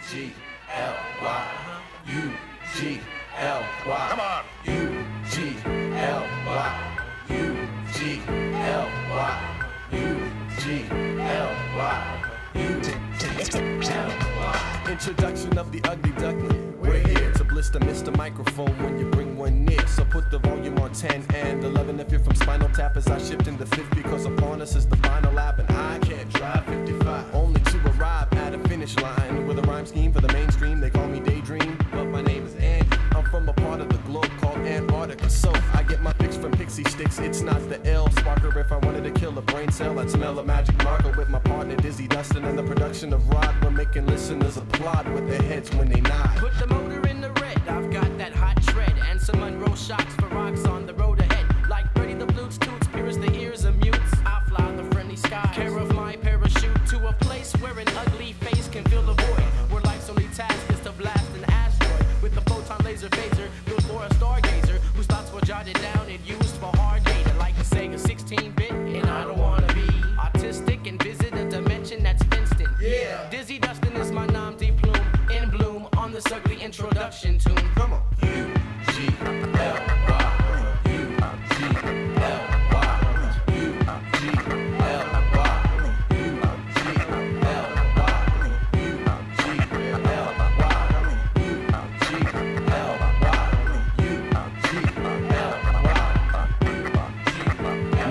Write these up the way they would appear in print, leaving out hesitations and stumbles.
U-G-L-Y, U-G-L-Y. Come on. U-G-L-Y, U-G-L-Y, U-G-L-Y, U-G-L-Y. Introduction of the ugly duckling. We're here to blister Mr. Microphone when you bring one near. So put the volume on 10 and 11 if you're from Spinal Tap, as I shipped in the fifth, because upon us is the final lap and I can't drive 55. Only to arrive at a finish line with a rhyme scheme for the mainstream. They call me Daydream, but my name is Andy. I'm from a part of the globe called Antarctica, so I get my fix from Pixie Sticks. It's not the L sparker. If I wanted to kill a brain cell, I'd smell a magic marker with my partner Dizzy Dustin, and the production of Rod. We're making listeners applaud with their heads when they nod. Put the motor in the red, I've got that hot tread, and some Monroe shots for rocks on the road ahead. Like Freddie the Blues toots, pierce the ears of mutes. I fly the friendly skies, care of my parachute, to a place where an ugly face can fill the void, where life's only task is to blast an asteroid with a photon laser phaser built for a stargazer whose thoughts were jotted down and used for hard data, like a Sega 16-bit. And I don't wanna be autistic and visit a dimension that's fenced in. Yeah. Dizzy Dustin is my nom de plume, in bloom on this ugly introduction tune. Come on. U-G-L-Y, U-G-L-Y, U-G-L-Y,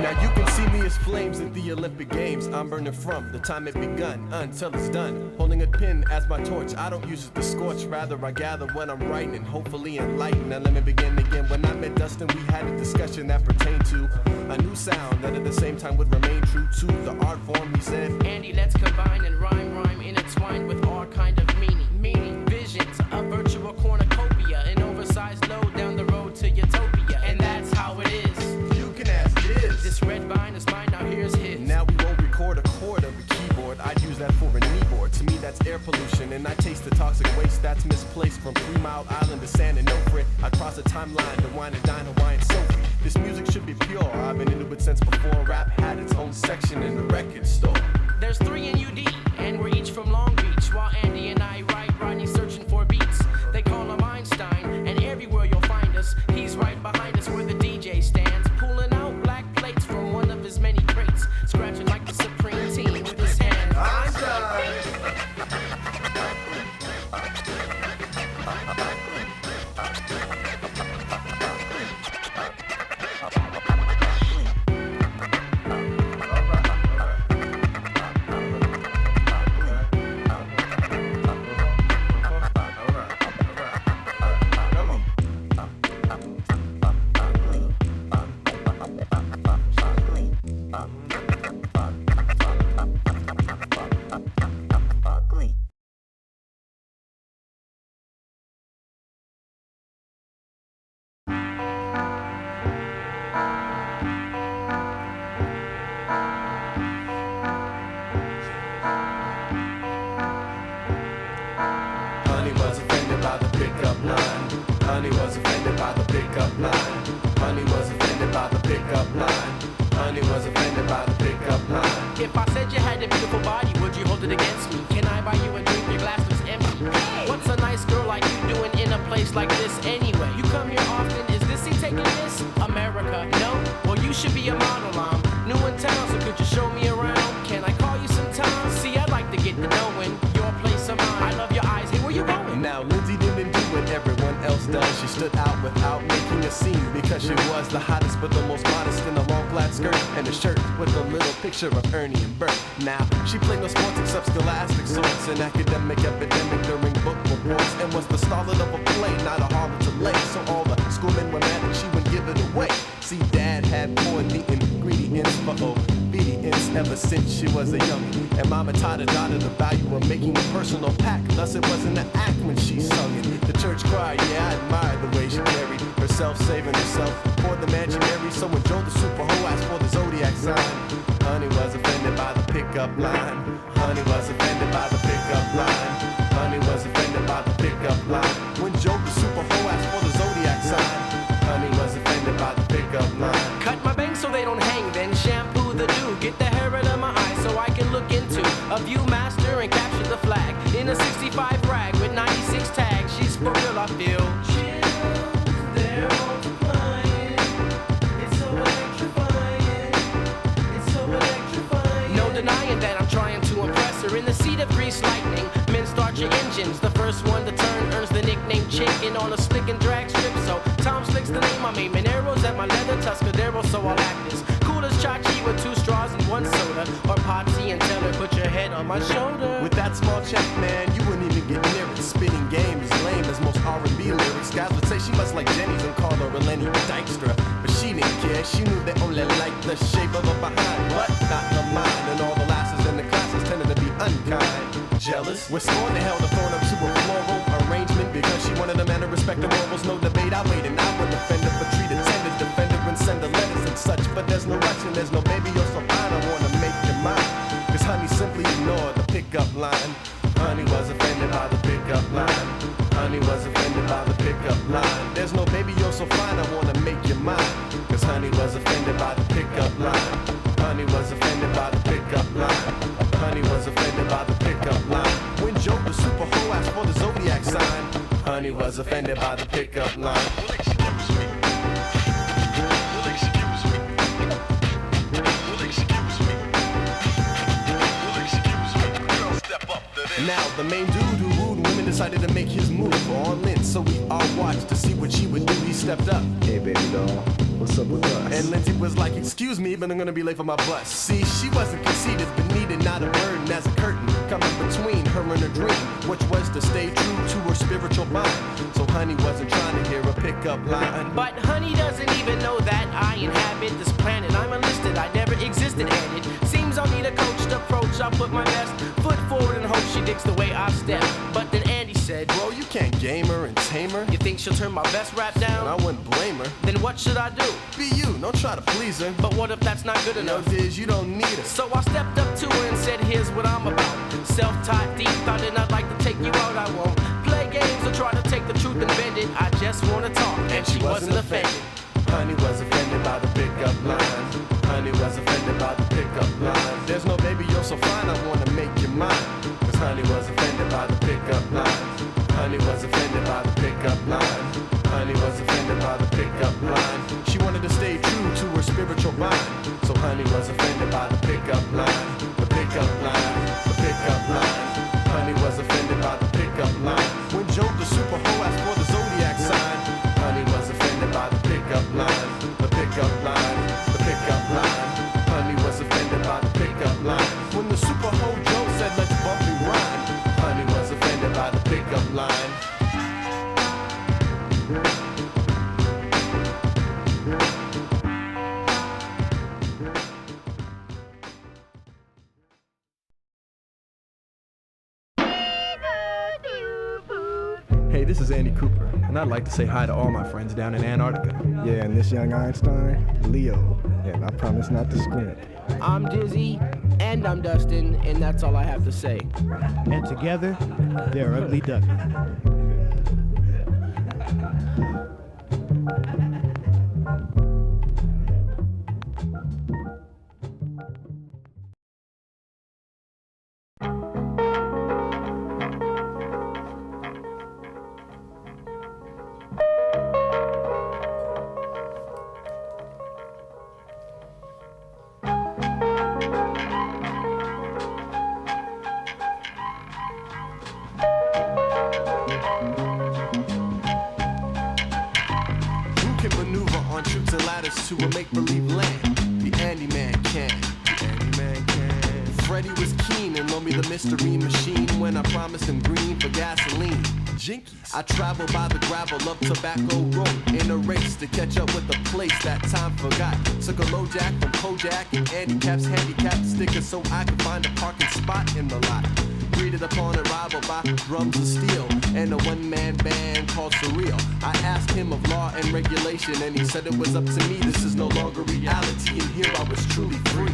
Now you can see me as flames at the Olympic Games. I'm burning from the time it begun until it's done. Holding a pin as my torch, I don't use it to scorch. Rather I gather what I'm writing and hopefully enlighten. Now let me begin again. When I met Dustin, we had a discussion that pertained to a new sound that at the same time would remain true to the art form. He said, Andy, let's combine and rhyme intertwined with our kind of meaning, visions, a virtual cornucopia, an oversized load down the road to utopia, and that's how it is. you can ask Diz. This red vine is mine, now here's his. Now we won't record a chord of a keyboard. I'd use that for a kneeboard. To me that's air pollution, and I taste the toxic waste that's misplaced from 3 Mile Island to San and no fret. I cross a timeline to wine and dine Hawaiian Sophie. This music should be pure. I've been into it since before rap had its own section in the record store. There's 3 in UD, and we're each from Long Beach, while Andy and I write, Rodney searching for beats. They call him Einstein, and everywhere you'll find us, he's right behind us where the DJ stands, pulling out black plates from one of his many crates, scratching like the Supreme Team with his hands. Honey was offended by the pickup line. Honey was offended by the pickup line. Honey was offended by the pickup line. Honey was offended by the pickup line. If I said you had a beautiful body, would you hold it against me? Can I buy you a drink? Your glass was empty. What's a nice girl like you doing in a place like this anyway? You come here often, is this he taking this? America, no? Well, you should be a model, I'm new in town, so could you show me around? Can I call you sometime? See, I'd like to get to knowing your place of mine. I love your eyes, hey, where you going? Now Lindsay didn't do what everyone else does. She stood out without making a scene because she was the hottest but the most modest in a long black skirt and a shirt with a little picture of Ernie and Bert. Now she played no sports except scholastic sorts, an academic epidemic during book reports, and was the starlet of a play, not a harlot to lay. So all the schoolmen were mad and she would give it away. See, Dad had poured the ingredients for obedience ever since she was a youngin', and Mama taught her daughter the value of making a personal pact. Thus it wasn't an act when she sung it. The church cried, yeah, I admired the way she carried herself, saving herself for the man she married. So when Joe the Super Ho asked for the zodiac sign, Honey was offended by the pickup line. Honey was offended by the pickup line. Honey was offended by the pickup line. When Joe the Super Ho asked for the zodiac sign, Honey was offended by the pickup line. Cut my bangs so they don't hang, then shampoo the dew. Get the hair out of my eyes so I can look into a Viewmaster and capture the flag in a 65 rag I feel chills, they're multiplying. It's so electrifying. It's so electrifying. No denying that I'm trying to impress her. In the seat of grease lightning, men start your engines. The first one to turn earns the nickname Chicken on a slick and drag strip. So Tom Slick's the name I'm aiming arrows at my leather Tuscadero, so I'll act as cool as Chachi with 2 straws and 1 soda. Or Potsy and tell her put your head on my shoulder. With that small check, man, you wouldn't even get near it. Spitting game is lame as most R&B lyrics. Guys would say she must like Jenny's and call her a Lenny Dykstra. But she didn't care, she knew they only liked the shape of her behind, but not her mind. And all the lasses in the classes tended to be unkind. Jealous? We're scorned to hell to thrown up to a floral arrangement because she wanted a man to respect the morals. No debate, I wait and I wouldn't offend her, but treat a tender defender and send her letters and such. But there's no rush and there's no baby, you're so fine, I wanna make you mine. Cause honey simply ignored the pickup line. Honey was offended by the pickup line. Honey was offended by the pickup line. There's no baby, you're so fine, I wanna make you mine. Cause honey was offended by the pickup line. Honey was offended by the pickup line. Honey was offended by the pickup line. When Joe the super hoe asked for the zodiac sign, honey was offended by the pickup line. Now the main dude who wooed women decided to make his move on Lynn, so we all watched to see what she would do. He stepped up. Hey baby doll, what's up with us? And Lindsay was like, excuse me, but I'm gonna be late for my bus. See, she wasn't conceited, but needed not a burden as a curtain coming between her and her dream, which was to stay true to her spiritual mind. So honey wasn't trying to hear a pickup line. But honey doesn't even know that I inhabit this planet. I'm enlisted, I never existed, and it seems I'll need a coached approach. I'll put my best foot forward and hope she digs the way I step. But then Andy said, bro, you can't game her and tame her. You think she'll turn my best rap down? And I wouldn't blame her. Then what should I do? Be you, don't try to please her. But what if that's not good enough? No, Diz, you don't need her. So I stepped up to her and said, here's what I'm about. Self-taught deep, thought that I'd like to take you out. I won't play games or try to take the truth and bend it. I just wanna talk, and she wasn't offended. Honey was offended by the pickup line. Honey was offended by the pickup line. There's no baby, you're so fine, I wanna make you mine. Cause honey was offended by the pickup line. Honey was offended by the pickup line. Honey was offended by the pickup line. She wanted to stay true to her spiritual mind. So honey was offended by the pickup line. The pickup line. The pickup line. Honey was offended by the pickup line. When Joe the super hoe asked for the zodiac sign, honey was offended by the pickup line. The pickup line. The pickup line. Honey was offended by the pickup line. When the super hoe Joe said let's bump and grind, honey was offended by the pickup line. Hey, this is Andy Cooper, and I'd like to say hi to all my friends down in Antarctica. Yeah, and this young Einstein, Leo, and I promise not to squint. I'm Dizzy, and I'm Dustin, and that's all I have to say. And together, they're Ugly Duckling. To a make-believe land, the Andy Man can. The Andy Man can. Freddie was keen and loaned me the mystery machine when I promised him green for gasoline. Jinkies. I traveled by the gravel up Tobacco Road in a race to catch up with the place that time forgot. Took a low jack from Kojak and Andy Cap's handicap sticker so I could find a parking spot in the lot. Greeted upon arrival by drums of steel and a one-man band called Surreal. I asked him of law and regulation and he said it was up to me. This is no longer reality and here I was truly free.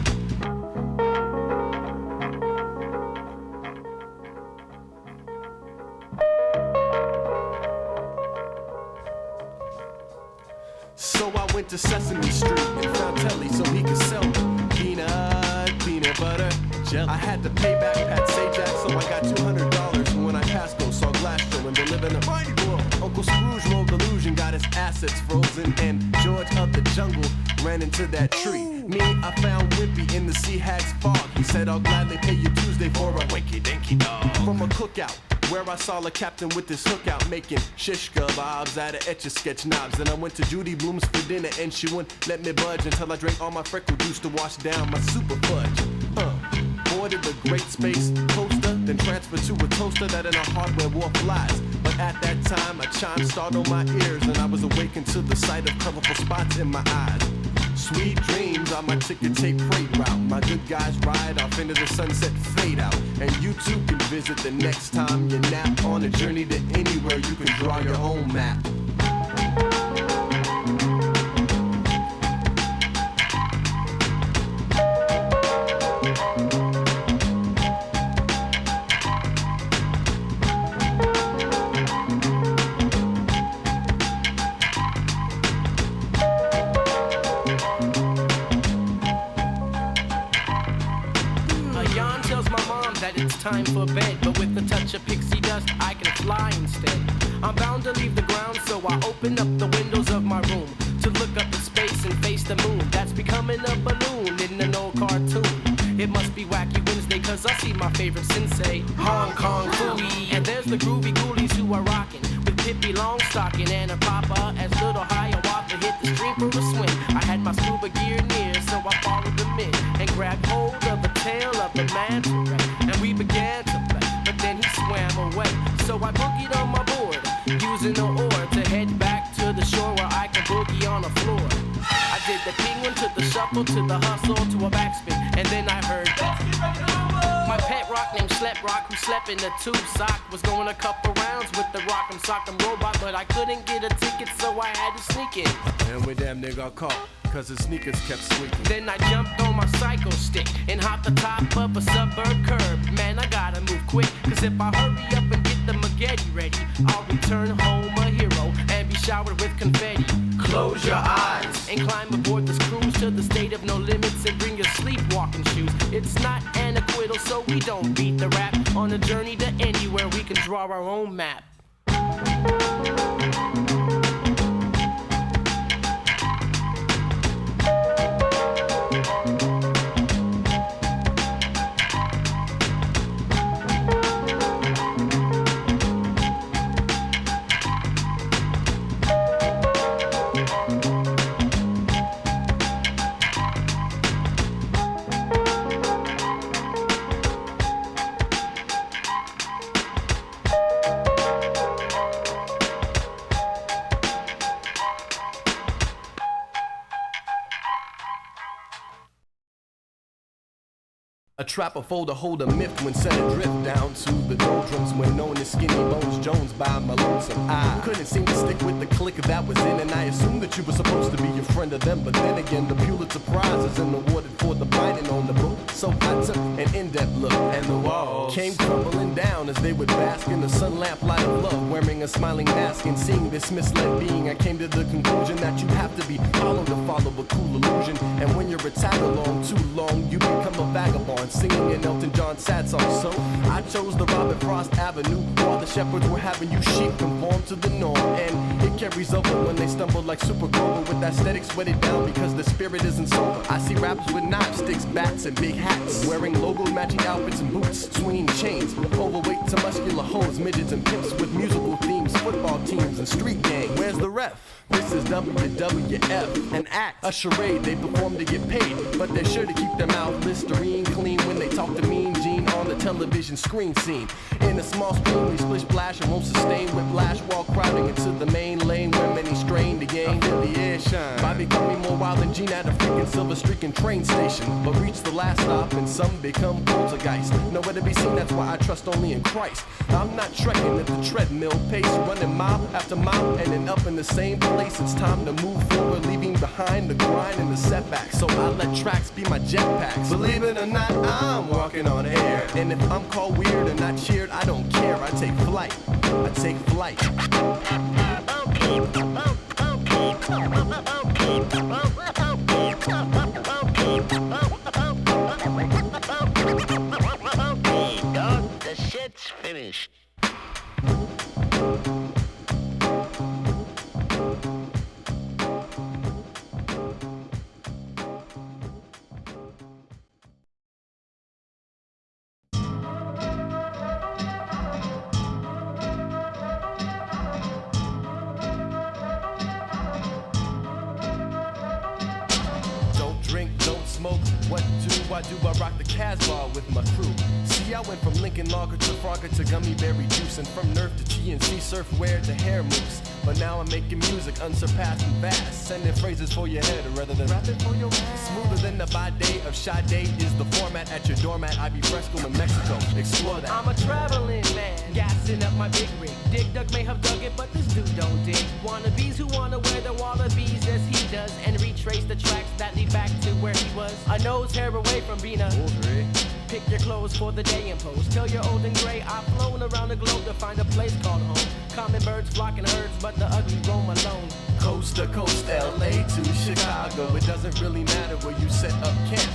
So I went to Sesame Street and found Telly so he could sell me peanut butter jelly. I had to pay back Pat Sajak, so I got $200 when I passed go saw Glass Joe and they live in a mighty world. Uncle faucets frozen, and George of the jungle ran into that tree. Me, I found Wimpy in the Sea Hag's fog. He said, I'll gladly pay you Tuesday for a winky dinky dog. From a cookout, where I saw a captain with his hook out making shish kebabs out of Etch-a-Sketch knobs. Then I went to Judy Bloom's for dinner and she wouldn't let me budge until I drank all my freckle juice to wash down my super fudge. Boarded the Great Space Coaster, then transferred to a toaster that in a hardware war flies. But at that time, a chime startled my ears and I was awakened to the sight of colorful spots in my eyes. Sweet dreams on my ticket tape freight route. My good guys ride off into the sunset, fade out. And you too can visit the next time you nap on a journey to anywhere you can draw your own map. Time for bed, but with a touch of pixie dust, I can fly instead. I'm bound to leave the ground, so I open up the windows of my room to look up in space and face the moon. That's becoming a balloon in an old cartoon. It must be Wacky Wednesday, cause I see my favorite sensei, Hong Kong Phooey. And there's the groovy ghoulies who are rocking with Pippi Longstocking and a papa as little Hiawatha hit the stream for a swim. I had my scuba gear near, so I followed them in and grabbed hold of the tail of the manta ray. We began to play, but then he swam away. So I boogied on my board, using an oar to head back to the shore where I could boogie on the floor. I did the penguin to the shuffle, to the hustle, to a backspin, and then I heard my pet rock named Slep Rock, who slept in the tube sock, was going a couple rounds with the Rock'em Sock'em Robot, but I couldn't get a ticket, so I had to sneak in. And we damn near got caught, cause his sneakers kept squeaking. Then I jumped on my cycle stick and hopped the top of a suburb curb. Man, I gotta move quick, cause if I hurry up and get the Magetti ready, I'll return home a hero and be showered with confetti. Close your eyes and climb aboard this cruise to the state of no limits and bring your sleepwalking shoes. It's not an acquittal, so we don't beat the rap. On a journey to anywhere, we can draw our own map. A trapper folder hold a myth when set adrift down to the doldrums when known as Skinny Bones Jones by my lonesome eye. Couldn't seem to stick with the clique that was in, and I assumed that you were supposed to be a friend of them. But then again, the Pulitzer Prize isn't awarded for the binding on the book. So I took an in-depth look, and the walls came crumbling down as they would bask in the sun lamp light of love, wearing a smiling mask. And seeing this misled being, I came to the conclusion that you have to be hollow to follow a cool illusion. And when you're a tag along too long, you become a vagabond, singing an Elton John sad song. So I chose the Robert Frost Avenue, while the shepherds were having you sheep conform to the norm. And it carries over when they stumble like Super Grover with aesthetics sweated down because the spirit isn't sober. I see rappers with knives, sticks, bats, and big hats, wearing logo matching outfits and boots, swinging chains, overweight to muscular hoes, midgets and pimps with musical themes, football teams and street gangs. Where's the ref? This is WWF, an act, a charade they perform to get paid, but they're sure to keep their mouth Listerine clean when they talk to Mean Gene on the television screen scene. In a small screen, we splish splash and won't sustain whiplash while crowding into the main lane where many strain to gain affiliation by becoming more wild than Gene at a freaking silver streaking train station, but reach the last stop and some become poltergeist. Nowhere to be seen, that's why I trust only in Christ. I'm not trekking at the treadmill pace, running mile after mile and then up in the same place. It's time to move forward, leaving behind the grind and the setbacks. So I let tracks be my jetpacks. Believe it or not, I'm walking on air, and if I'm called weird and not cheered, I don't care. I take flight. I take flight. Dog, the shit's finished. I do, I rock the Casbah with my crew. See, I went from Lincoln Lager to Frogger to Gummy Berry Juice, and from Nerf to TNC Surfwear to Hair Moose. But now I'm making music unsurpassed and vast, sending phrases for your head rather than rapping for your ass. Smoother than the bidet of Sade is the format at your doormat. I be fresco in Mexico, explore that. I'm a traveling man, gassing up my big rig. Dig Dug may have dug it, but this dude don't dig. Wannabes who wanna wear the wallabies as he does, and retrace the tracks that lead back to where he was. A nose hair away from being a pick your clothes for the day and pose. Tell your old and gray I've flown around the globe to find a place called home. Common birds flock in herds, but the ugly roam alone. Coast to coast, LA to Chicago. It doesn't really matter where you set up camp.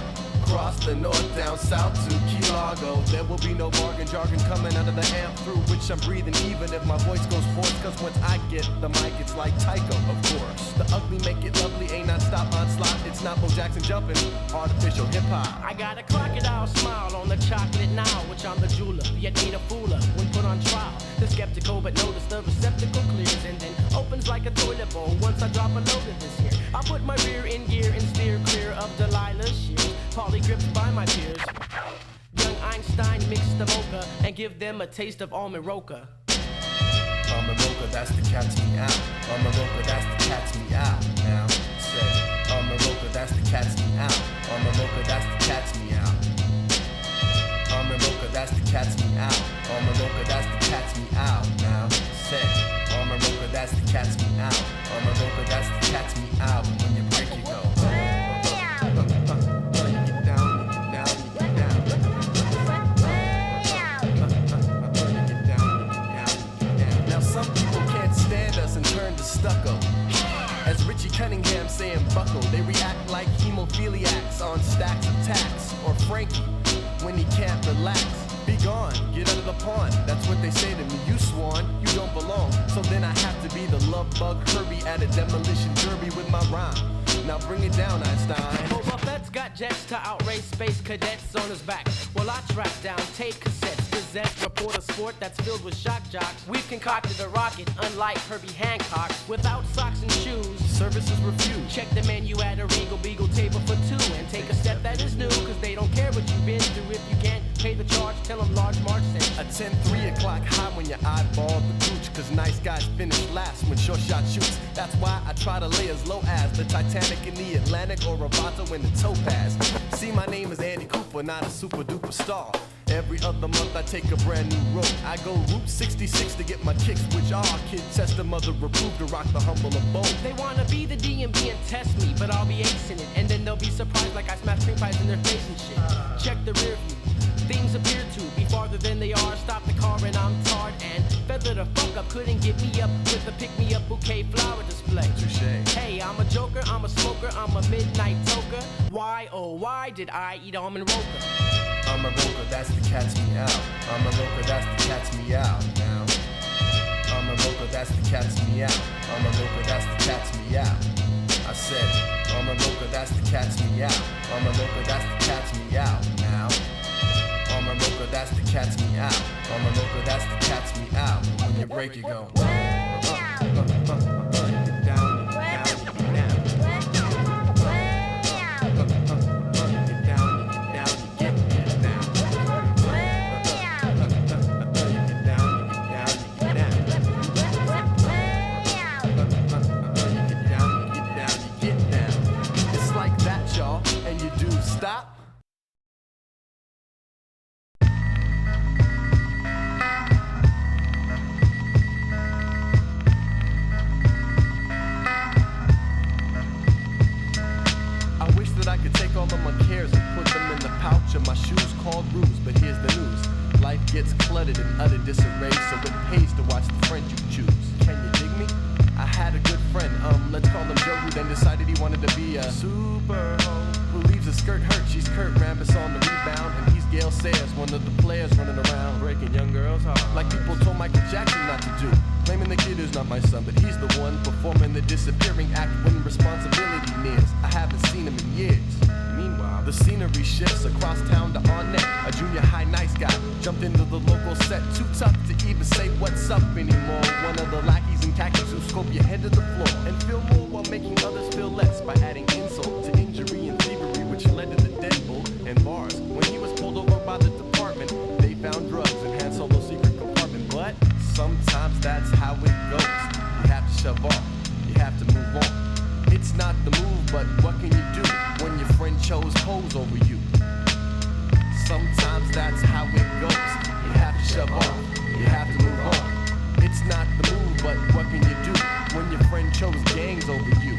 Cross the north, down south to Key Largo. There will be no bargain jargon coming out of the amp through which I'm breathing, even if my voice goes hoarse. Cause once I get the mic, it's like Tycho, of course. The ugly make it lovely, ain't non-stop onslaught. It's not Bo Jackson jumping, artificial hip-hop. I got a crocodile smile on the chocolate now, which I'm the jeweler, yet ain't a fooler when put on trial. The skeptical but notice the receptacle clears and then opens like a toilet bowl once I drop a load of this here. I put my rear in gear and steer clear of Delilah's shears, poly gripped by my peers. Young Einstein mix the mocha and give them a taste of Almond Rocha. Almond Rocha, that's the cat's me out. Almond Rocha, that's the cat's me out. Now, say, Almond Rocha, that's the cat's me out. Almond Rocha, that's the cat's me out. Almond Rocha, that's the cat's me out. Almond Rocha, that's the cat's me out. Now, say, Almond Rocha, that's the cat's me out. Almond Rocha, that's the cat's me out. When you break, you go. And turn to stucco. As Richie Cunningham saying buckle, they react like hemophiliacs on stacks of tacks. Or Frankie when he can't relax. Be gone, get out of the pond. That's what they say to me. You swan, you don't belong. So then I have to be the love bug Herbie at a demolition derby with my rhyme. Now bring it down, Einstein. Boba Fett's got jets to outrace space cadets on his back. Well, I track down tape cassettes, Gazette, report a sport that's filled with shock jocks. We've concocted a rocket, unlike Herbie Hancock, without socks and shoes. Services refused. Check the menu at a Regal Beagle table for two and take a step that is new, cause they don't care what you've been through. If you can't pay the charge, tell them Large March sent you. A 10-3 o'clock high when you eyeball the gooch, cause nice guys finish last when short shot shoots. That's why I try to lay as low as the Titanic in the Atlantic or Ravato in the Topaz. See, my name is Andy Cooper, not a super duper star. Every other month I take a brand new road. I go Route 66 to get my kicks, which are kid test the mother approved to rock the humble abode. They wanna be the DMV and test me, but I'll be acing it. And then they'll be surprised like I smash cream pies in their face and shit. Check the rear view. Things appear to be farther than they are. Stop the car and I'm tarred and feather the fuck up. Couldn't get me up with a pick-me-up bouquet flower display. Touché. Hey, I'm a joker, I'm a smoker, I'm a midnight toker. Why, oh why did I eat Almond Rocha? Almond Rocha, that's the cat's me out. Almond Rocha, that's the cat's me out. Now, Almond Rocha, that's the cat's me out. Almond Rocha, that's the cat's me out. I said, Almond Rocha, that's the cat's me out. Almond Rocha, that's the cat's me out. Now, Almond Rocha, that's the cat's me out. Almond Rocha, that's the cat's me out. When you break, you go. And you do stop. I wish that I could take all of my cares and put them in the pouch of my shoes called ruse, but here's the news. Life gets cluttered in utter disarray, so it pays to watch the friend you choose. Can you dig me? I had a good friend, let's call him Joe, who then decided he wanted to be a super who leaves a skirt hurt. She's Kurt Rambis on the rebound, and he's Gail Sayers, one of the players running around breaking young girls' hearts, like people told Michael Jackson not to do. Claiming the kid is not my son, but he's the one performing the disappearing act when responsibility nears. I haven't seen him in years. Meanwhile, the scenery shifts across town to Arnett. A junior high nice guy jumped into the local set, too tough to even say what's up anymore. One of the lackeys in khakis who scope your head to the floor and feel more while making others feel less by adding insult to injury and thievery, which led to the deadbolt. and bars. When he was pulled over by the department, they found drugs in Han Solo's secret compartment. But sometimes that's how it goes. You have to shove off, you have to move on. It's not the move, but what can you do when your friend chose hoes over you? Sometimes that's how it goes. You have to shove off, you have to move on. It's not the move, but what can you do when your friend chose gangs over you?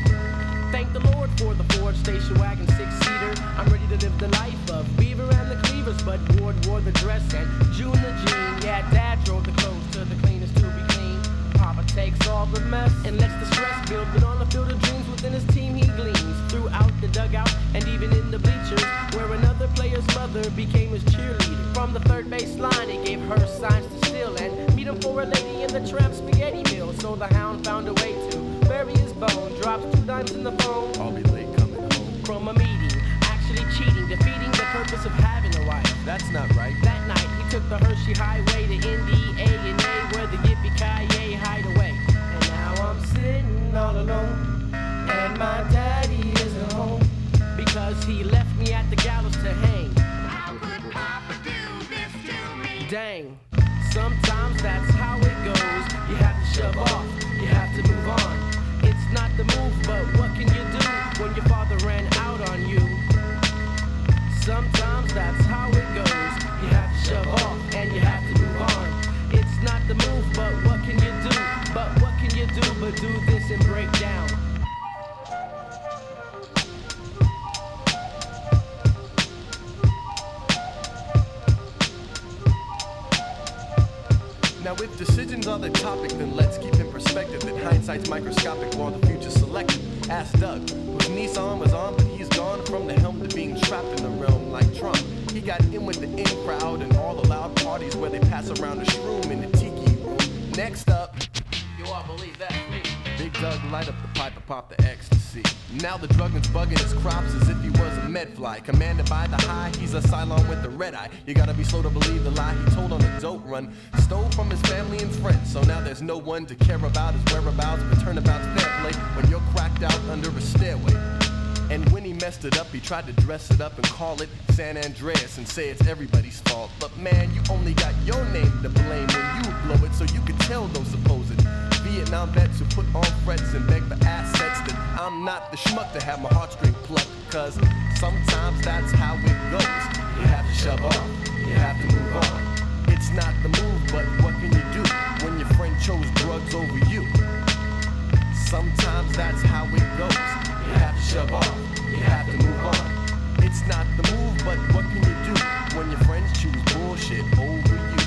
Thank the Lord for the Ford station wagon 6-seater. I'm ready to live the life of Beaver and the Cleavers, but Ward wore the dress and June the jean. Yeah, Dad drove the clothes to the cleanest to be clean. Papa takes all the mess and lets the stress build, but on the field of dreams within his team he gleams. Throughout the dugout and even in the bleachers, where another player's mother became his cheerleader. From the third base line, he gave her signs to steal and meet him for a lady in the tramp spaghetti mill. So the hound found a way to bury his bone, drops 2 dimes in the phone. I'll be late coming home from a meeting, actually cheating, defeating the purpose of having a wife. That's not right. That night, he took the Hershey Highway to NDA&A, where the Yippee-Ki-Yay hide away. And now I'm sitting all alone, and my daddy isn't home, because he left me at the gallows to hang. How could Papa do this to me? Dang, sometimes that's how it goes. You have to shove off, you have to move on. It's not the move, but what can you do when your father ran out on you? Sometimes that's how it goes. You have to shove off and you have to move on. It's not the move, but what can you do? But what can you do but do this and break down? Now if decisions are the topic, then let's keep in perspective that hindsight's microscopic while the future's selective. Ask Doug, whose Nissan was on, but he's gone from the helm to being trapped in the realm like Trump. He got in with the in crowd and all the loud parties where they pass around a shroom in the tiki room. Next up, You all believe that's me. Big Doug light up the pipe and pop the ecstasy. Now the druggin's bugging his crops as if he was a medfly. Commanded by the high, he's a Cylon with the red eye. You gotta be slow to believe the lie he told on a dope run. Stole from his family and friends, so now there's no one to care about his whereabouts. But turnabout's fair play when you're cracked out under a stairway. And when he messed it up, he tried to dress it up and call it San Andreas and say it's everybody's fault. But man, you only got your name to blame when you blow it, so you can tell those supposed Vietnam vets who put on frets and beg for assets that I'm not the schmuck to have my heartstring plucked. Cause sometimes that's how it goes. You have to shove off, you have to move on. It's not the move, but what can you do when your friend chose drugs over you? Sometimes that's how it goes. You have to shove off, you have to move on. It's not the move, but what can you do when your friends choose bullshit over you?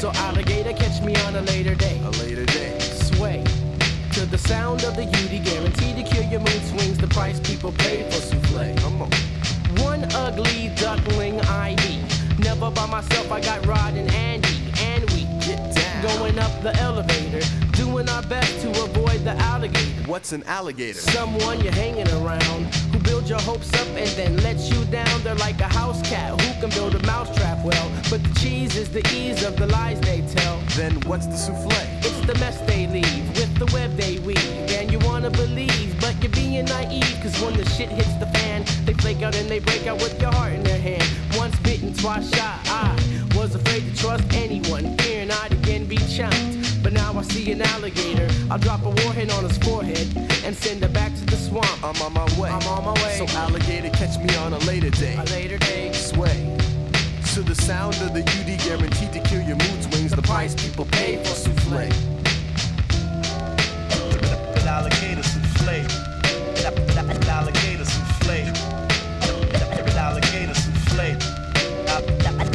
So alligator, catch me on a later day. A later day. Sway to the sound of the Udy, guaranteed to cure your mood swings. The price people pay for souffle. Come on. One ugly duckling I be. Never by myself, I got Rod and Andy, and we Get down. going up the elevator, doing our best to avoid the alligator. What's an alligator? Someone you're hanging around, who builds your hopes up and then lets you down. They're like a house cat who can build a mousetrap well, but the cheese is the ease of the lies they tell. Then what's the souffle? It's the mess they leave with the web they weave, and you wanna believe, but you're being naive. Cause when the shit hits the fan, they flake out and they break out with your heart in their hand. Once bitten, twice shy. I was afraid to trust anyone, fearing I'd again be chunked. But now I see an alligator. I'll drop a warhead on his forehead and send her back to the swamp. I'm on my way. I'm on my way. So alligator, catch me on a later day. A later day. Sway to the sound of the UD, guaranteed to kill your mood swings. The price people pay for souffle. Alligator souffle. Alligator souffle. Alligator souffle. Alligator souffle. Alligator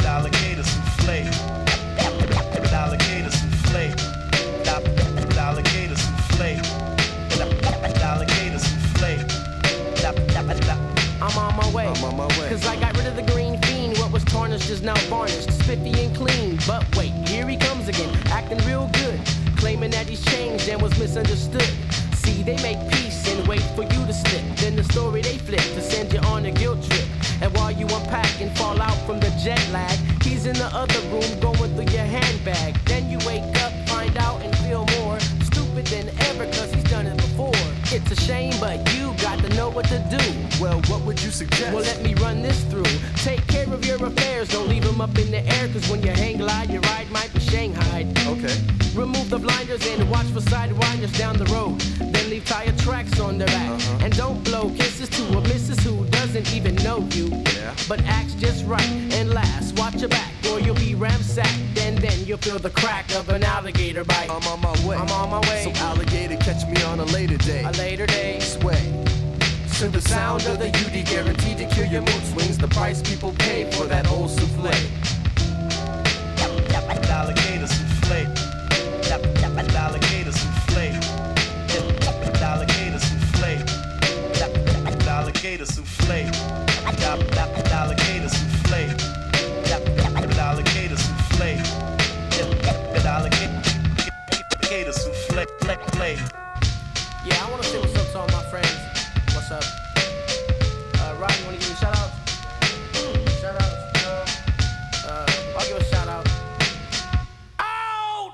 souffle. Alligator souffle. Alligator souffle. I'm on my way. I'm on my way. Cause I got rid of the green fiend. What was tarnished is now varnished, spiffy and clean. But wait, here he comes again, acting real good, claiming that he's changed and was misunderstood. See, they make peace and wait for you to slip. Then the story they flip to send you on a guilt trip. And while you unpack and fall out from the jet lag, he's in the other room going through your handbag. Then you wake up, find out and feel more stupid than ever cause he's done it before. It's a shame, but you got to know what to do. Well, what would you suggest? Well, let me run this through. Take care of your affairs, don't leave them up in the air, cause when you hang glide, your ride might be shanghaied. Okay. Remove the blinders and watch for sidewinders down the road. Then leave tire tracks on their back. And don't blow kisses to a missus who doesn't even know you. Yeah. But acts just right and last. Watch your back or you'll be ramsacked. And then you'll feel the crack of an alligator bite. I'm on my way. I'm on my way. So alligator, catch me on a later day. A later day. Sway to the sound of the UD, guaranteed to kill your mood swings. The price people pay for that old souffle. Alligator souffle. Alligator souffle. Alligator souffle. Alligator souffle. Alligator souffle. Alligator souffle. Alligator souffle. Yeah, I wanna say what's up to all my friends. What's up? Rod, you wanna give me a shout out? Shout out. I'll give a shout out. Out!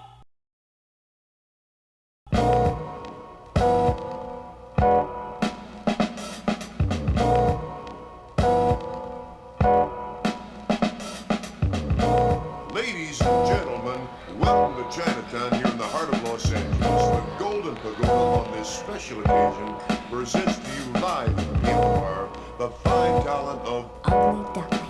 Ladies and gentlemen, welcome to Chinatown here in the heart of Los Angeles. The Golden Pagoda on this special occasion presents to you live in the People Bar the fine talent of Ugly Duckling.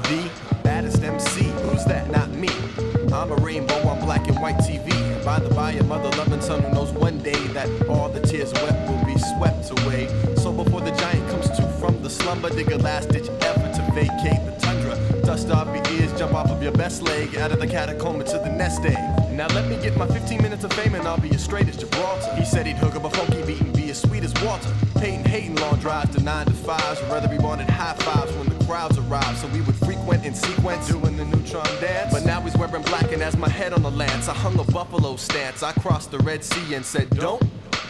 The baddest MC, who's that? Not me. I'm a rainbow on black and white TV. By the by, a mother loving son who knows one day that all the tears wept will be swept away. So before the giant comes to from the slumber, dig a last ditch effort to vacate the tundra. Dust off your ears, jump off of your best leg, out of the catacomb to the nest egg. Now let me get my 15 minutes of fame and I'll be as straight as Gibraltar. He said he'd hook up a funky beat and be as sweet as Walter. Peyton hating long drives to 9 to 5s, or rather we wanted high fives when the crowds arrived. So we would frequent in sequence, doing the neutron dance. But now he's wearing black and has my head on the lance. I hung a buffalo stance, I crossed the Red Sea and said, don't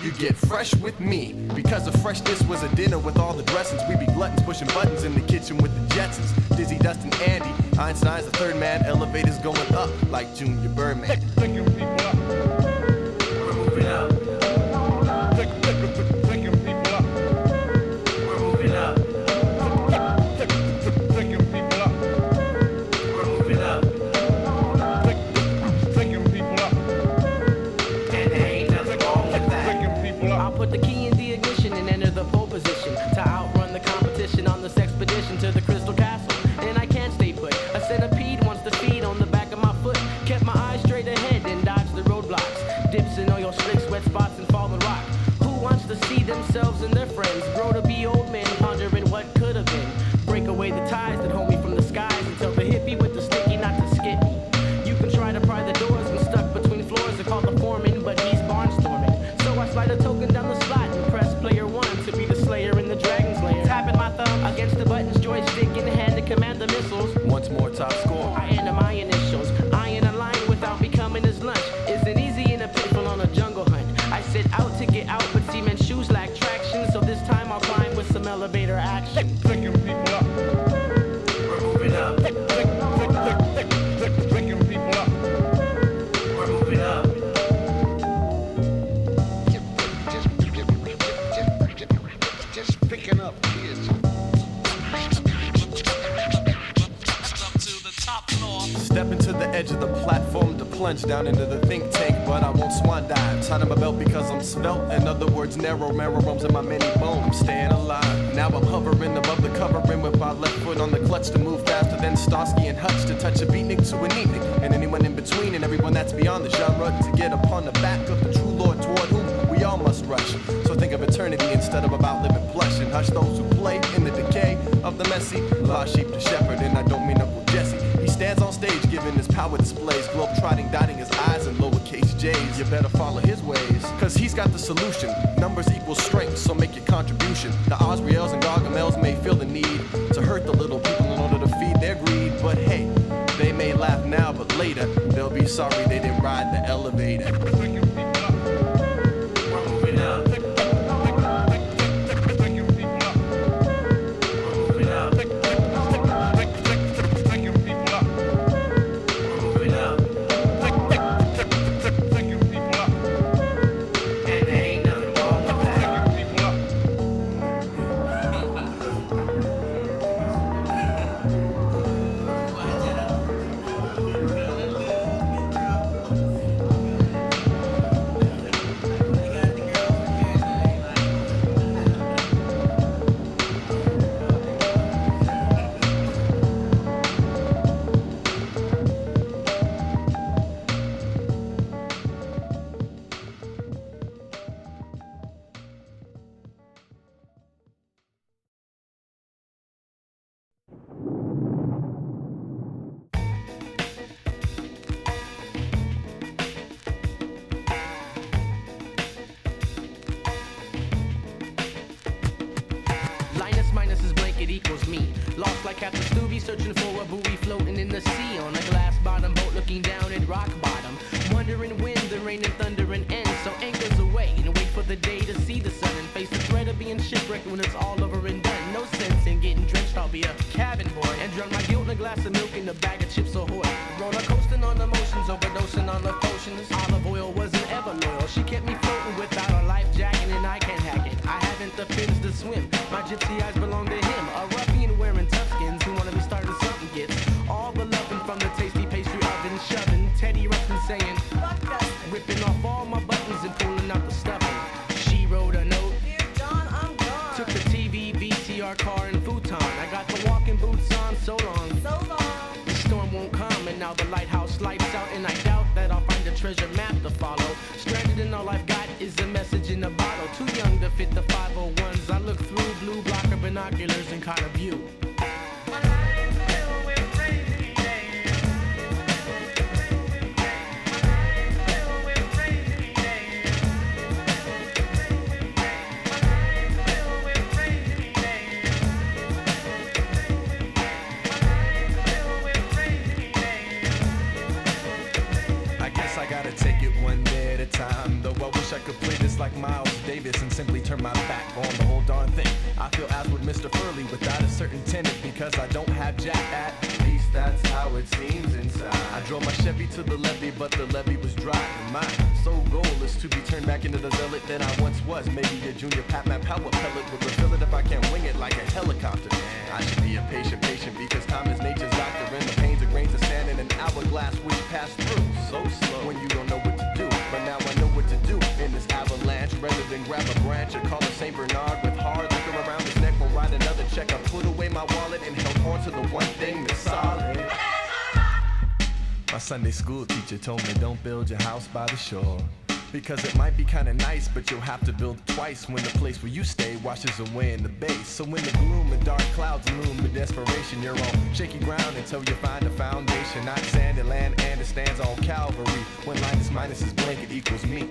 you get fresh with me. Because the freshness was a dinner with all the dressings. We be gluttons pushing buttons in the kitchen with the Jetsons. Dizzy, Dustin, Andy, Einstein's the third man. Elevators going up like Junior Birdman. Picking people up. We're moving up. Picking people up. We're moving up. Picking people up. We're moving up. Picking people up. And there ain't nothing wrong with that. Picking people up. I'll put the key in the ignition and enter the pole position to outrun the competition on this expedition to the Crystal Castle. And I can't stay put. A centipede wants to feed on the back of my foot. Kept my eyes straight ahead and dodged the roadblocks. Dips in oil slicks, wet spots, and fallen rock. Who wants to see themselves and their friends grow to be old men, pondering what could have been? Break away the ties that hold me from the skies and tell the hippie with the sticky not to skip me. You can try to pry the doors when stuck between floors and call the foreman, but he's barnstorming. So I slide a token down the slot and press player 1 to be the slayer in the Dragon Slayer. Tapping my thumb against the buttons, joystick in hand to command the missiles. Once more top score. I enter my initials. I in a line without becoming his lunch. Isn't easy in a pitfall on a jungle hunt. I set out to get out, but cement shoes lack traction. So this time I'll climb with some elevator action. Picking people up. We're moving up. Picking edge of the platform to plunge down into the think tank, but I won't swan dive. Tied on my belt because I'm svelte. In other words, narrow marrow roams in my many bones. I'm staying alive. Now I'm hovering above the covering with my left foot on the clutch to move faster than Starsky and Hutch, to touch a beatnik to a neatnik, and anyone in between, and everyone that's beyond the genre, to get upon the back of the true Lord toward whom we all must rush. So think of eternity instead of about living plush, and hush those who play in the decay of the messy. Lost sheep to shepherd, and I don't mean Uncle Jesse. He stands on stage giving his power displays, globe trotting, dotting his eyes in lowercase j's. You better follow his ways, cause he's got the solution. Numbers equal strength, so make your contribution. The Osriels and Gargamels may feel the need to hurt the little people in order to feed their greed, but hey, they may laugh now, but later they'll be sorry they didn't ride the elevator. Taking people up. We're moving up. Taking people up. We're moving up. Taking people up. We're moving up. Taking people up. And there ain't nothing wrong with that. Taking people up. Linus minus his blanket equals me. Lost like Captain Scooby, searching for a buoy floating in the sea on a glass bottom boat looking down at rock bottom. Wondering when the rain and thunder and end. So anchors away and wait for the day to see the sun and face the threat of being shipwrecked when it's all over and done. No sense in getting drenched, I'll be a cabin boy and drown my guilt in a glass of milk and a bag of chips ahoy. Roller coasting on emotions, overdosing on the potions. Olive oil wasn't ever loyal. She kept me floating without a life jacket and I can't hack it. I haven't the fins to swim. My gypsy eyes belong to him. A ruffian wearing tough skins who wanna be starting something gets all the loving from the tasty pastry oven, shoving Teddy Ruxpin saying, "Fuck us," ripping off all my buttons and pulling out the stuffing. She wrote a note. "Dear John, I'm gone." Took the TV, VCR, car, and futon. I got the walking boots on, so long. So long. The storm won't come, and now the lighthouse lights out, and I doubt that I'll find a treasure map to follow. Stranded and all I've got is a message in a bottle. Too young to fit the 501s. I look through blue blocker binoculars and caught a view. I gotta take it one day at a time. Though I wish I could play this like Miles Davis and simply turn my back on the whole darn thing. I feel as with Mr. Furley without a certain tenant because I don't have Jack. At least that's how it seems inside. I drove my Chevy to the levee, but the levee was dry. And my sole goal is to be turned back into the zealot that I once was. Maybe a junior Pac-Man power pellet would refill it if I can't wing it like a helicopter. I should be a patient because time is nature's doctor, and the pains of grains of sand in an hourglass which pass through so slow when you don't know what to do. But now I know what to do in this avalanche. Rather than grab a branch or call a St. Bernard with hard liquor around his neck, will write another check. I put away my wallet and held on to the one thing that's solid. My Sunday school teacher told me don't build your house by the shore, because it might be kinda nice, but you'll have to build twice when the place where you stay washes away in the base. So when the gloom and dark clouds loom, the desperation, you're on shaky ground until you find a foundation. Not sandy land and it stands on Calvary. When Linus minus his blanket equals me.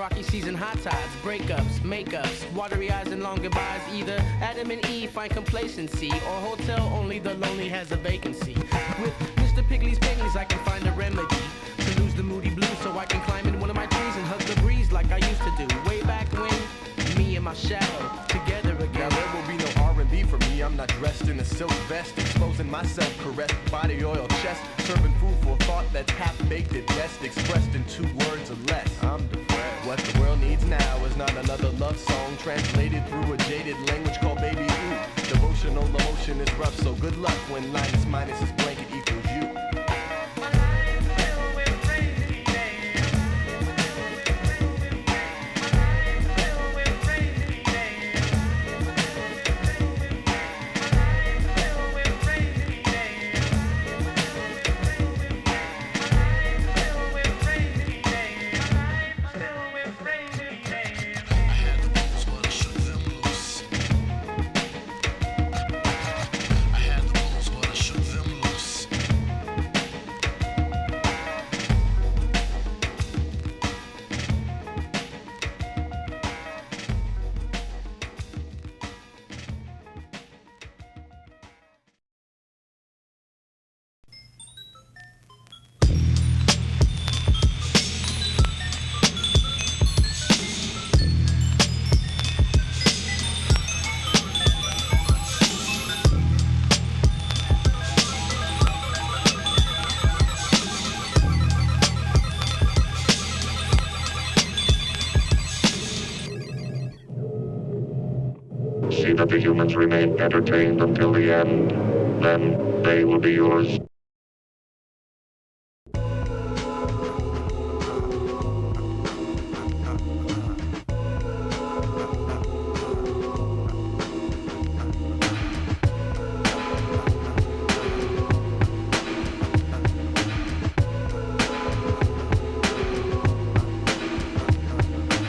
rocky seas and hot tides, breakups, makeups, watery eyes and long goodbyes. Either Adam and Eve find complacency, or hotel only the lonely has a vacancy. With Mr. Piggley's pennies I can find a remedy to lose the moody blues, so I can climb in one of my trees and hug the breeze like I used to do way back when. Me and my shadow together again. Now there will be no R&B for me. I'm not dressed in a silk vest, exposing myself, caressed body oil chest, serving food for thought that's half-baked at best, expressed in 2 words or less. I'm depressed. What the world needs now is not another love song translated through a jaded language called baby ooh. Devotional emotion is rough, so good luck when minus is blanket equals you. See that the humans remain entertained until the end. Then they will be yours.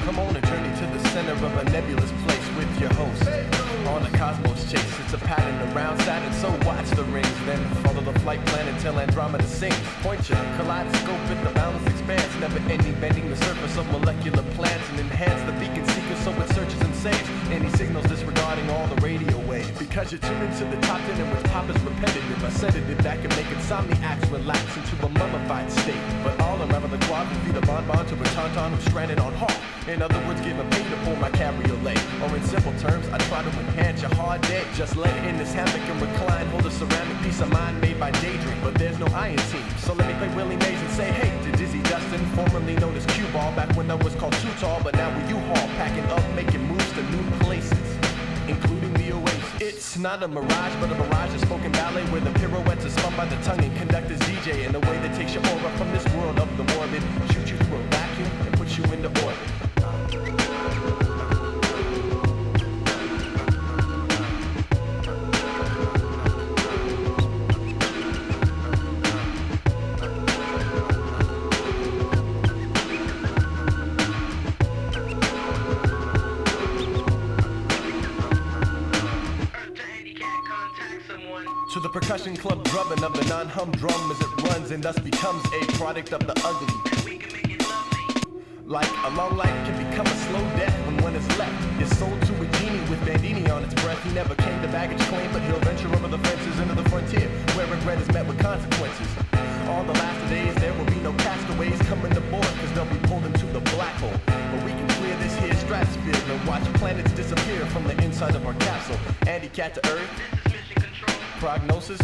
Come on and journey to the center of a nebulous place with your host. On a cosmos chase, it's a pattern around Saturn, so watch the rings. Then follow the flight plan until Andromeda sings. Point your kaleidoscope at the boundless expanse, never ending, bending the surface of molecular plants, and enhance the beacon seeker so it searches and saves any signals disregarding all the radio waves. Because you're tuned into the top 10 in which pop is repetitive, I sedative that can make insomniacs relax into a mummified state. But all around the quad would feed a bonbon to a tauntaun who's stranded on Hawk. In other words, give a pay to pull my cabriolet. Or in simple terms, I try to enhance your hard day. Just lay in this hammock and recline, hold a ceramic piece of mind made by daydream. But there's no I in team, so let me play Willie Mays and say hey to Dizzy Dustin, formerly known as Cue Ball, back when I was called Too Tall, but now we U-Haul, packing up, making moves to new places, including the Oasis. It's not a mirage, but a barrage of spoken ballet where the pirouettes are spun by the tongue and conductor's DJ in a way that takes your aura from this world of the morbid, shoot you through a vacuum and puts you into orbit. To the percussion club drumming of the non-hum drum as it runs and thus becomes a product of the ugly. We can make it lovely. Like a long life can become a slow death when one is left. Is sold to a genie with Bandini on its breath. He never came to baggage claim, but he'll venture over the fences into the frontier, where regret is met with consequences. On the last days, there will be no castaways coming aboard, cause they'll be pulled into the black hole. But we can clear this here stratosphere and watch planets disappear from the inside of our capsule. Andy Cat to Earth. Prognosis?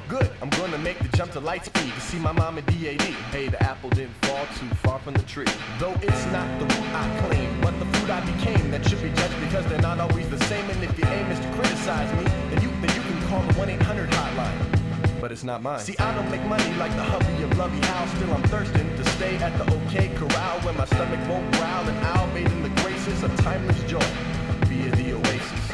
Good, I'm gonna make the jump to light speed to see my mom at DAD. Hey, the apple didn't fall too far from the tree. Though it's not the root I claim, but the fruit I became that should be judged because they're not always the same. And if your aim is to criticize me, then you can call the 1-800 hotline. But it's not mine. See, I don't make money like the hubby of Lovey Howe. Still I'm thirsting to stay at the OK Corral where my stomach won't growl and I'll bathe in the graces of timeless joy via the Oasis.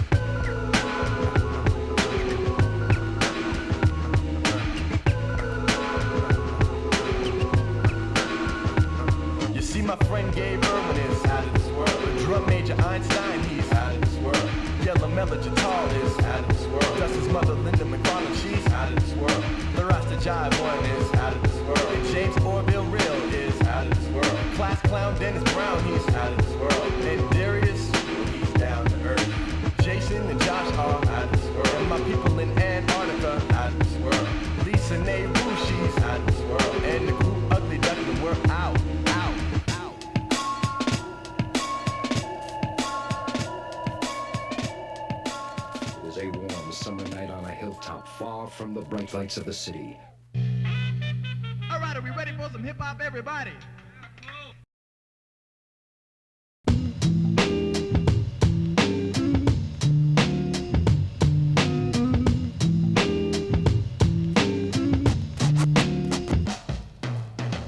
My friend Gabe Irwin is out of this world. The drum major Einstein, he's out of this world. Yellow Mella Jatal is out of this world. Dustin's mother Linda McFarlane, she's out of this world. The Rasta Jive one is out of this world. And James Orville Real is out of this world. Class clown Dennis Brown, he was a warm summer night on a hilltop far from the bright lights of the city. All right, are we ready for some hip hop, everybody?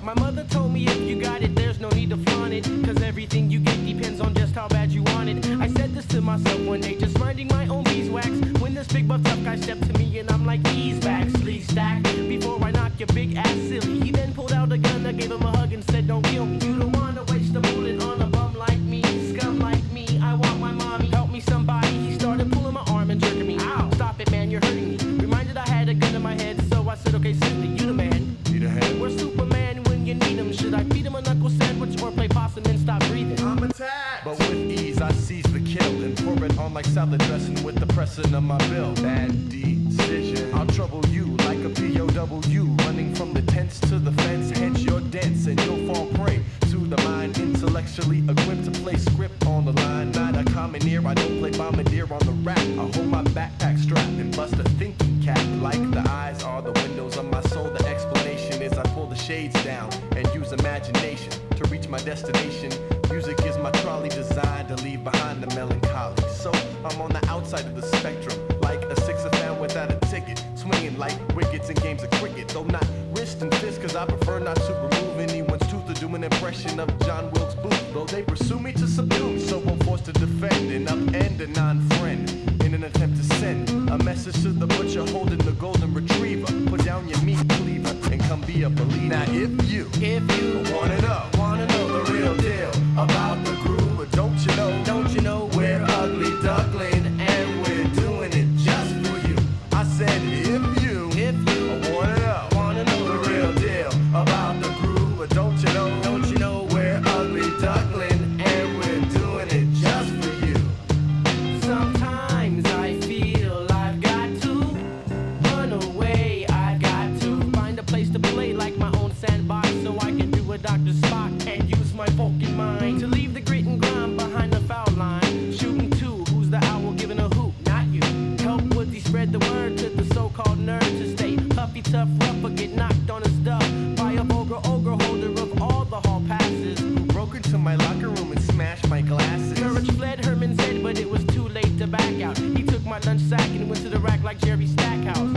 My mother told me if you got it, there's no need to flaunt it, cause everything you get depends on just how bad you want it. I said this to myself one day, just minding my own beeswax, when this big buff tough guy stepped to me and I'm like, ease back, sleeve stack, before I knock your big ass silly. He then pulled out a gun, I gave him a hug and said, don't kill me. You don't wanna waste a bullet on a bum like me, scum like me, I want my mommy, help me somebody. He started pulling my arm and jerking me. Ow, stop it man, you're hurting me. Reminded I had a gun in my head, so I said, okay, Sidney, you the man. Need a hand? We're Superman when you need him. Should I feed him a knuckle sandwich or play possum and stop breathing? I'm attacked. But with ease, I seize the kill and pour it on like salad dressing with the pressing of my bill. Bad decision. I'll trouble you like a POW, running from the tents to the fence. Hence your dents and you'll fall prey to the mind. Intellectually equipped to play script on the line. Not a commoneer, I don't play bombardier on the rap. I hold my backpack strapped and bust a thinking cap. Like the eyes are the windows of my soul. The explanation is I pull the shades down and use imagination to reach my destination. Music is my trolley designed to leave behind the melancholy. So I'm on the outside of the spectrum, like a sixer fan without a ticket, swinging like wickets in games of cricket. Though not wrist and fist, cause I prefer not to remove anyone's tooth or do an impression of John Wilkes Booth. Though they pursue me to subdue me, so I'm forced to defend and upend a non-friend in an attempt to send a message to the butcher holding the golden retriever. Put down your meat cleaver and come be a believer. Now if you wanna know the real deal about the groove, don't you know we're ugly duckling and we're doing it just for you. I said if you wanna know the real deal about the groove, don't you know we're ugly duckling and we're doing it just for you. Sometimes I feel I've got to run away. I've got to find a place to play like my own sandbox, so I can do a Dr. Spock and use my Vulcan mind to leave the grit and grime behind the foul line. Shooting two, who's the owl giving a hoop? Not you. Help Woodsy spread the word to the so-called nerd to stay huffy, tough, rough, or get knocked on his stuff by a vulgar ogre holder of all the hall passes, who broke into my locker room and smashed my glasses. Courage fled Herman's head, but it was too late to back out. He took my lunch sack and went to the rack like Jerry Stackhouse.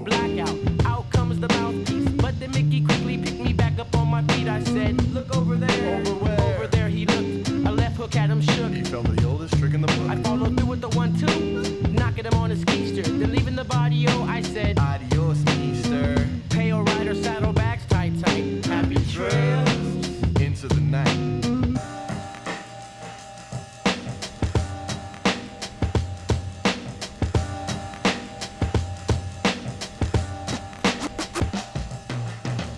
Blackout, out comes the mouthpiece, but then Mickey quickly picked me back up on my feet. I said, look over there. Over where? Over there he looked. A left hook had him shook. He fell for the oldest trick in the book. I followed through with the 1-2, knocking him on his keister. Then leaving the body, I said, adios, mister. Pale rider, saddlebags tight. Happy trails into the night.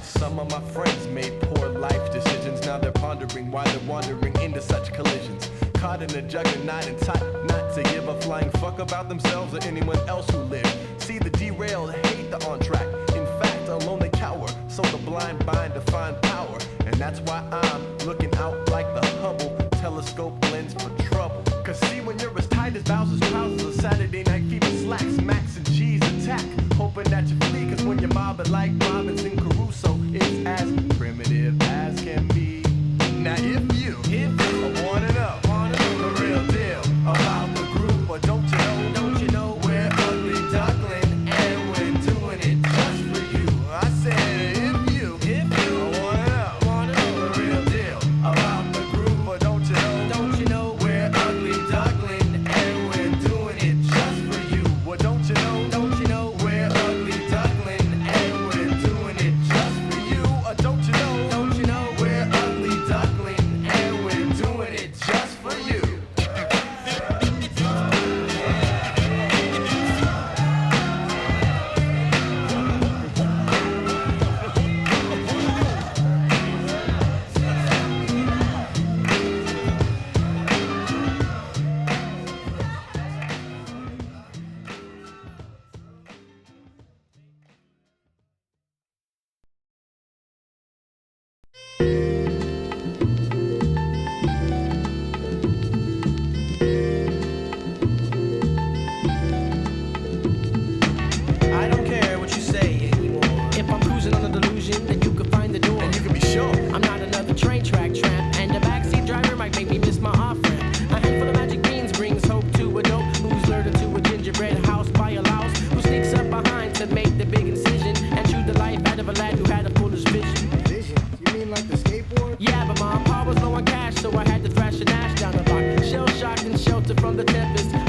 Some of my friends made poor life decisions. Now they're pondering why they're wandering into such collisions. Caught in a juggernaut and taught not to give a flying fuck about themselves or anyone else who lives. See the derailed, hate the on track. In fact, alone they cower, so the blind bind to find power. And that's why I'm looking out like the Hubble telescope lens for trouble. Cause see, when you're as tight as Bowser's trousers, a Saturday night fever slacks, Max and G's attack. Hoping that you flee, cause when you're mobbing like Robinson Crusoe, it's as primitive as can be. Now if you wanna know the real deal about the group, or don't you know we're ugly duckling and we're doing it just for you. I said if you wanna know the real deal about the group, or don't you know we're ugly duckling and we're doing it just for you. Well, don't you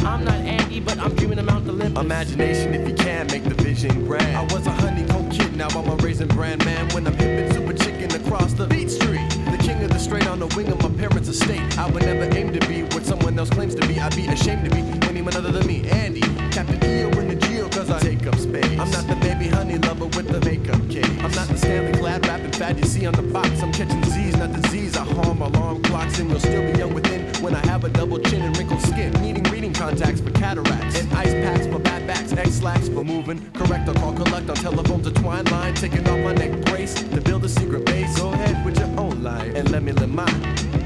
I'm not Andy, but I'm dreaming of Mount Olympus. Imagination, if you can, make the vision grand. I was a honeycomb kid, now I'm a raisin brand man. When I'm hippin' super chicken across the beat street, the king of the straight on the wing of my parents' estate. I would never aim to be what someone else claims to be. I'd be ashamed to be anyone other than me, Andy. Captain EO in the Geo, cause I take up space. I'm not the baby honey lover with the makeup case. I'm not the Stanley Glad rapping fad you see on the box. I'm catching Z's, not disease. I harm alarm clocks and will still be young within when I have a double chin and wrinkled skin. Needing reading contacts for cataracts and ice packs for bad backs, X-slacks for moving. Correct or call collect on telephones, a twine line. Taking off my neck brace to build a secret base. Go ahead with your own life and let me live mine.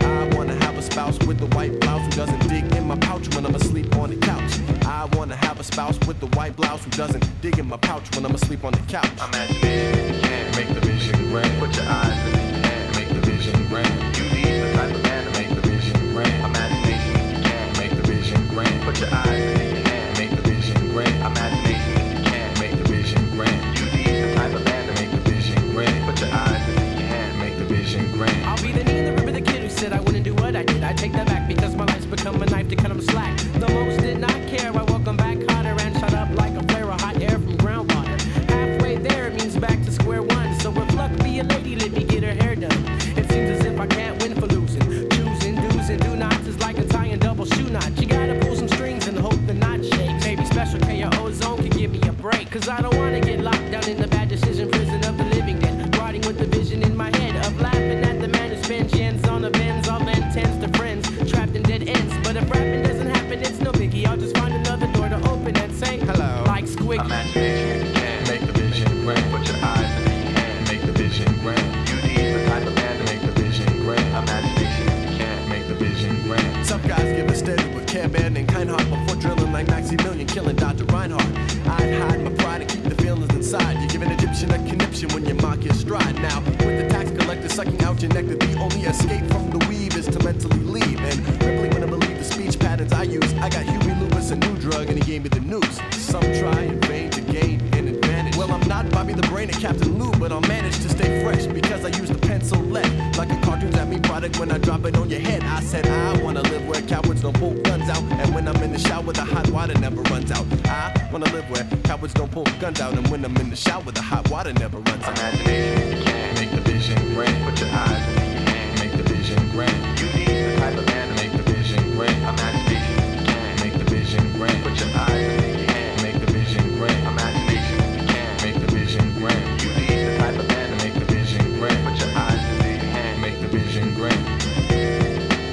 I wanna have a spouse with the white blouse who doesn't dig in my pouch when I'm asleep on the couch. I wanna have a spouse with the white blouse who doesn't dig in my pouch when I'm asleep on the couch. Imagination, you can make the vision grand. Put your eyes in your hand, make the vision grand. You need the type of man to make the vision grand. Imagination, you can make the vision grand. Put your eyes in your hand, make the vision grand. Imagination, you can make the vision grand. You need the type of man to make the vision grand. Put your eyes in your hand, make the vision grand. I'll be the knee in the rib of the kid who said I wouldn't do what I did. I take that back because my life's become a knife to cut him slack. The most did not care. I welcome back hotter and shut up like a flare of hot air from groundwater. Halfway there, it means back to square one. So if luck be a lady, let me get her hair done. It seems as if I can't win for losing. Choosing do's and do nots is like a tying double shoe knot. You gotta pull some strings and hope the knot shakes. Maybe special K or ozone can give me a break. Cause I don't wanna get locked down in the bad decision prison of the living dead. Riding with the vision in my head of laughing at the man who spends yens on the Benz. I'll lend tens to friends, trapped in dead ends. But if rapping doesn't happen, it's no biggie. I'll just find another door to open and say hello, like Squiggy. Imagination, you can make the vision grand. Put your eyes in your hand, make the vision grand. You need the type of man to make the vision grand. Imagination, you can make the vision grand. Some guys give a steady with Care Bear and Kindheart before drilling like Maximilian killing Dr. Reinhardt. I'd hide my pride and keep the feelings inside. You give an Egyptian a conniption when you mock his stride. Now, with the tax collector sucking out your nectar, the only escape from the weave is to mentally leave. And rippling when I believe the speech patterns I use. I got Huey Lewis, a new drug, and he gave me the news. Some try in vain to gain an advantage. Well, I'm not Bobby the Brain and Captain Lou, but I'll manage to stay fresh because I use the pencil lead. Like a cartoons at me product when I drop it on your head. I said I wanna live where cowards don't pull guns out. And when I'm in the shower, the hot water never runs out. I wanna live where cowards don't pull guns out. And when I'm in the shower, the hot water never runs out. Imagination, you can make the vision grand. Put your eyes in your hand, make the vision grand. You need the type of man to make the vision grand. Imagination, you can make the vision grand. Put your eyes in your hand, make the vision grand. Imagination, you can make the vision grand. You need the type of man to make the vision grand. Put your eyes in your hand, make the vision grand.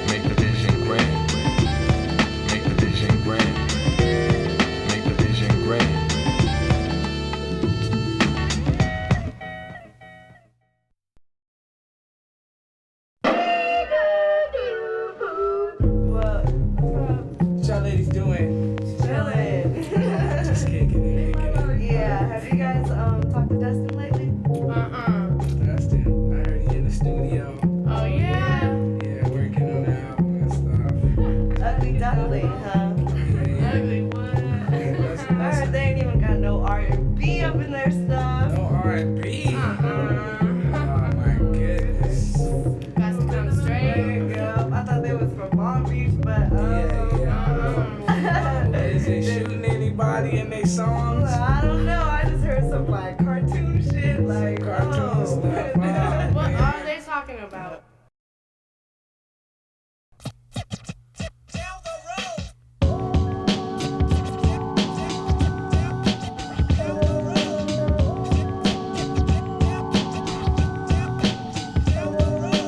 Make the vision grand. Make the vision grand. Make the vision grand. What y'all ladies doing? Chilling. Just kicking it. Yeah. Have you guys talked to Dustin lately? Dustin, I heard he in the studio. Oh yeah. Yeah, working on the album and stuff. Ugly Duckling, huh? Ugly what? I heard they ain't even got no R&B up in their stuff. No R&B. Oh my goodness. Got to come straight. Yeah, I thought they was from Long Beach, but Is they shooting anybody in their songs? I don't know. I just heard some like cartoon shit, like Cartoon stuff. What are they talking about?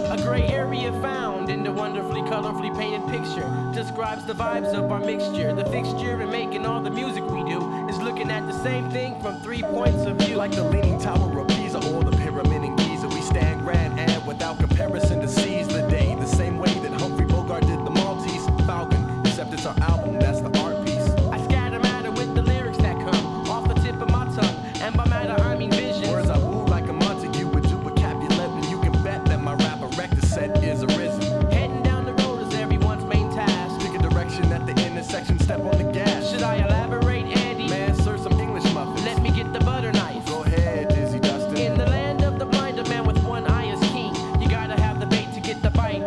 A gray area found in the wonderfully colorfully painted picture describes the vibes of our mixture. The fixture in making all the music we do is looking at the same thing from 3 points of view. Like the Leaning Tower of Pisa or the Pyramid in Giza, we stand grand and without comparison to seize the day. The same way that Humphrey Bogart did the Maltese Falcon, except it's our album, that's the art piece. I scatter matter with the lyrics that come off the tip of my tongue, and by matter I mean visions. Words I woo like a Montague would do a Capulet, and you can bet that my rap erector set is arisen. Heading down the road is everyone's main task. Pick a direction at the intersection, step on the gas. Should I elaborate, Andy? Man, serve some English muffins. Let me get the butter knife. Go ahead, Dizzy Dustin. In the land of the blind, a man with one eye is king. You gotta have the bait to get the bite.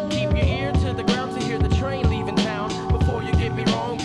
Keep your ear to the ground to hear the train leaving town. Before you get me wrong,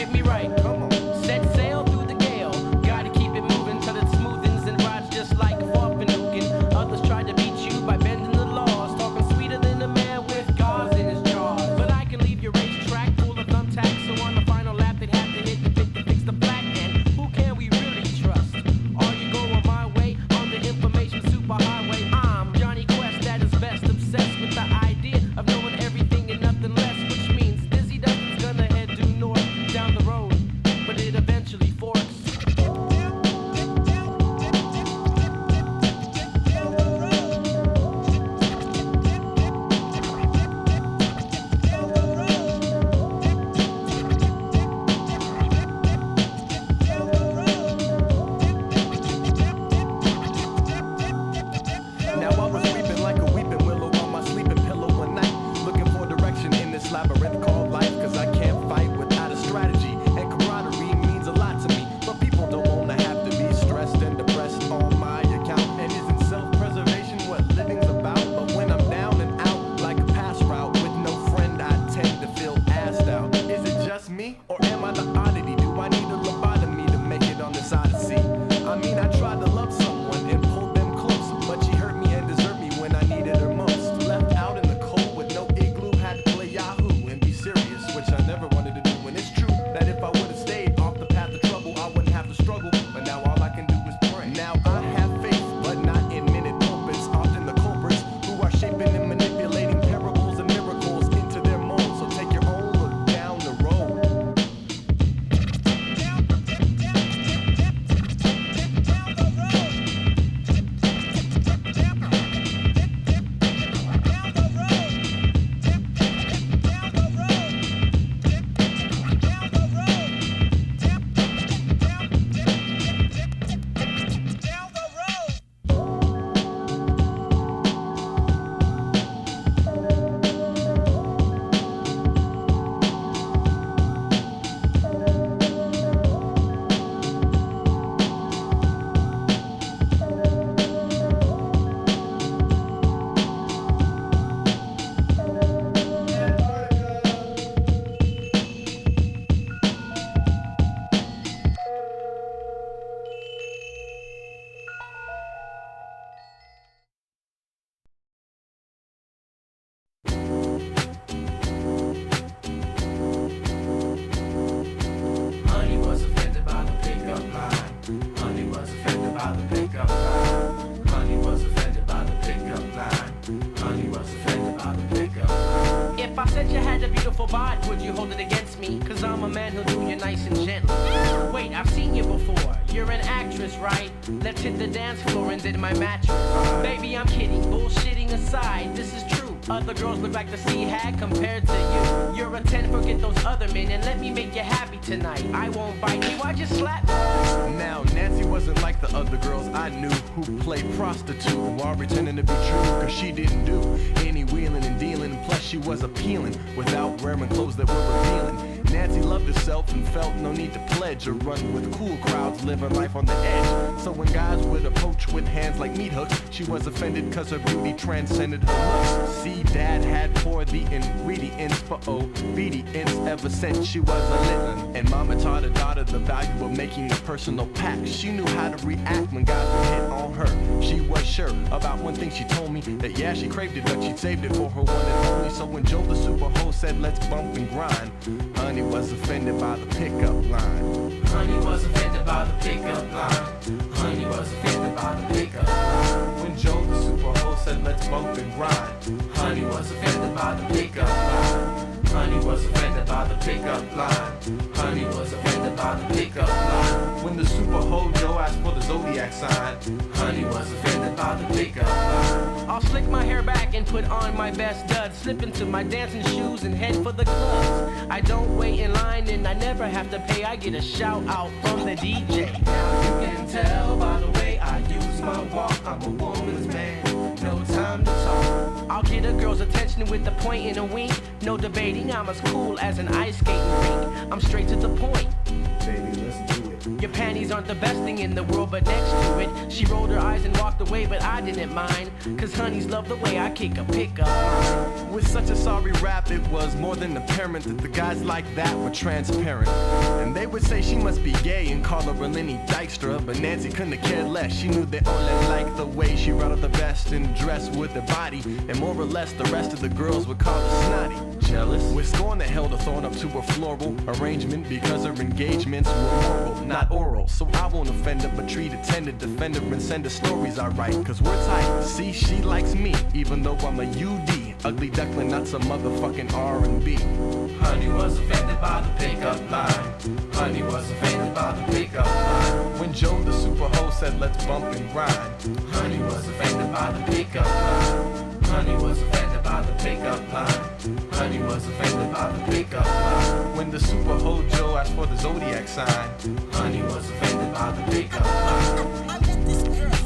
oddity. Do I need a lobotomy to make it on this odyssey? I mean, I tried to love someone and pulled them close, but she hurt me and deserted me when I needed her most. Left out in the cold with no igloo, had to play Yahoo and be serious, which I never wanted to do. And it's true that if I would have stayed off the path of trouble, I wouldn't have to struggle. But now all I can do is pray. Now I have faith, but not in minute pulpits. Often the culprits who are shaping and manipulating parables and miracles into their mold. So take your own look down the road. Honey was offended by the pickup line. Honey was offended by the pickup line. Honey was offended by the pickup line. Honey was offended by the pickup line. If I said you had a beautiful bod, would you hold it against me? Cause I'm a man who'll do you nice and gently. Wait, I've seen you before. You're an actress, right? Let's hit the dance floor and then my mattress. Baby, I'm kidding. Bullshitting aside, this is true. Other girls look like the sea hag compared to you. You're a 10, forget those other men and let me make you happy tonight. I won't bite you, I just slap you. Now, Nancy wasn't like the other girls I knew who played prostitute while pretending to be true, cause she didn't do any wheeling and dealing, plus she was appealing without wearing clothes that were revealing. Nancy loved herself and felt no need to pledge or run with cool crowds living life on the edge. So when guys would approach with hands like meat hooks, she was offended cause her beauty transcended her looks. See, Dad had poured the ingredients for obedience ever since she was a little. And Mama taught her daughter the value of making a personal pact. She knew how to react when guys would hit on her. She was sure about one thing she told me, that yeah, she craved it, but she'd saved it for her one and only. So when Joe the super hoe said let's bump and grind, Honey was offended by the pickup line. Honey was offended by the pickup line. Honey was offended by the pickup line. When Joe the super hoe said let's bump and grind, Honey was offended by the pickup line. Honey was offended by the pickup line. Honey was offended by the pickup line. When the super hoe Joe asked for the zodiac sign, Honey was offended by the pickup line. I'll slick my hair back and put on my best duds, slip into my dancing shoes and head for the clubs. I don't wait in line and I never have to pay. I get a shout out from the DJ. Now you can tell by the way I use my walk, I'm a woman's man. No time to talk. I'll get a girl's attention with a point and a wink. No debating, I'm as cool as an ice skating rink. I'm straight to the point. Baby, let's do it. Your panties aren't the best thing in the world, but next to it, she rolled her eyes and walked away, but I didn't mind. Cause honeys love the way I kick a pickup. With such a sorry rap, it was more than apparent that the guys like that were transparent. And they would say she must be gay and call her a Lenny Dykstra, but Nancy couldn't have cared less. She knew they only liked the way she brought out the best and dressed with her body, and more or less the rest of the girls would call her snotty. Jealous? With scorn that held her thorn up to a floral arrangement because her engagements were moral, not oral. So I won't offend her, but treat her tender, defend her and send her stories I write, cause we're tight. See, she likes me, even though I'm a UD. Ugly duckling, not some motherfucking R&B. Honey was offended by the pickup line. Honey was offended by the pickup line. When Joe the super hoe said let's bump and grind, Honey was offended by the pickup line. Honey was offended by the pickup line. Honey was offended by the pickup line. When the super hoe Joe asked for the zodiac sign, Honey was offended by the pickup line. I met this girl.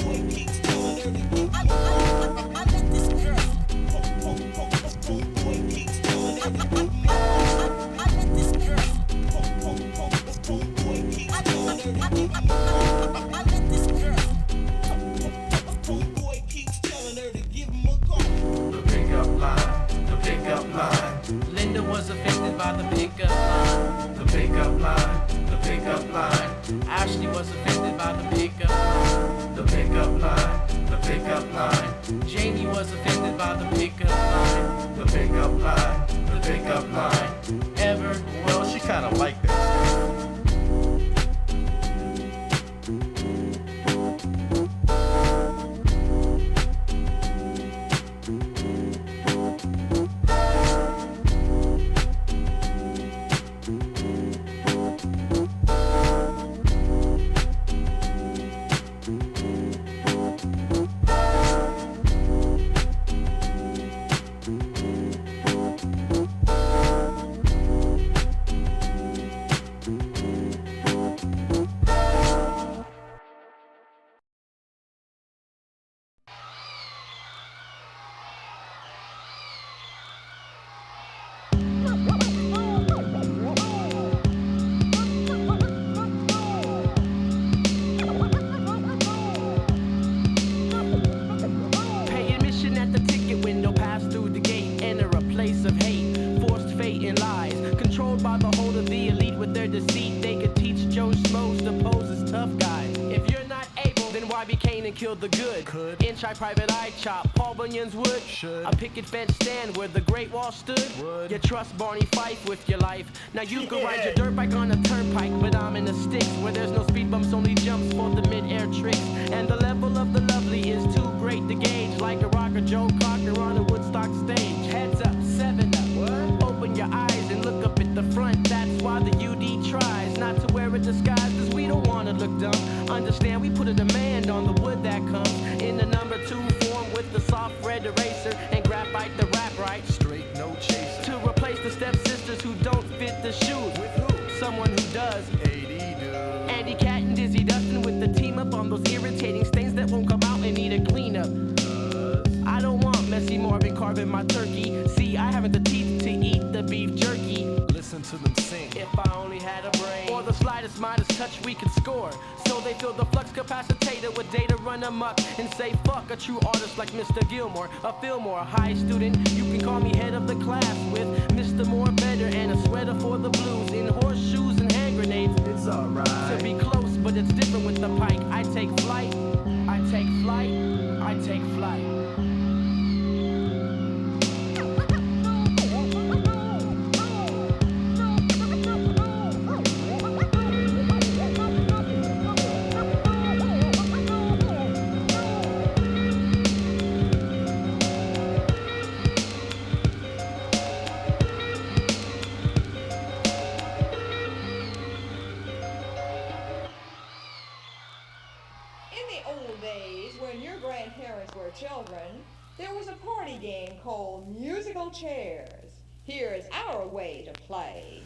Boy keeps telling her to go. I met this girl. Boy keeps telling her to go. I met this girl. Boy keeps telling her to go. I met this girl. Boy keeps telling her to give him a call. The pickup line, the pickup line. Linda was offended by the pickup Ashley was offended by the pickup line. The pickup line, the pickup line. Jamie was offended by the pickup line. The pickup line, the pickup line. Ever? Well, she kinda liked that. Kill the good. Inch high private eye chop. Paul Bunyan's wood. A picket fence stand where the Great Wall stood. You trust Barney Fife with your life. Now you can ride your dirt bike on a turnpike, but I'm in the sticks where there's no speed bumps, only jumps for the mid-air tricks. And the level of the lovely is too great to gauge, like a rocker Joe Cocker on a Woodstock stage. Heads up, 7 up. Open your eyes and look up at the front. That's why the UD tries not to wear a disguise, cause we don't wanna look dumb. Understand we put a demand on the wood that comes in the number 2 form with the soft red eraser and graphite the rap right. Straight no chaser. To replace the stepsisters who don't fit the shoes. With who? Someone who does. Andy Cat and Dizzy Dustin with the team up on those irritating stains that won't come out and need a cleanup. I don't want messy Marvin carving my turkey. See, I haven't the teeth to eat the beef jerky. Listen to them sing. If I only had a brain or the slightest Midas touch, we could score. So they fill the flux capacitator with data run amok and say fuck a true artist like Mr. Gilmore, a Fillmore, a high student. You can call me head of the class with Mr. More Better and a sweater for the blues in horseshoes and hand grenades. It's alright To be close, but it's different with the Pike. I take flight, I take flight, I take flight. Children, there was a party game called Musical Chairs. Here is our way to play.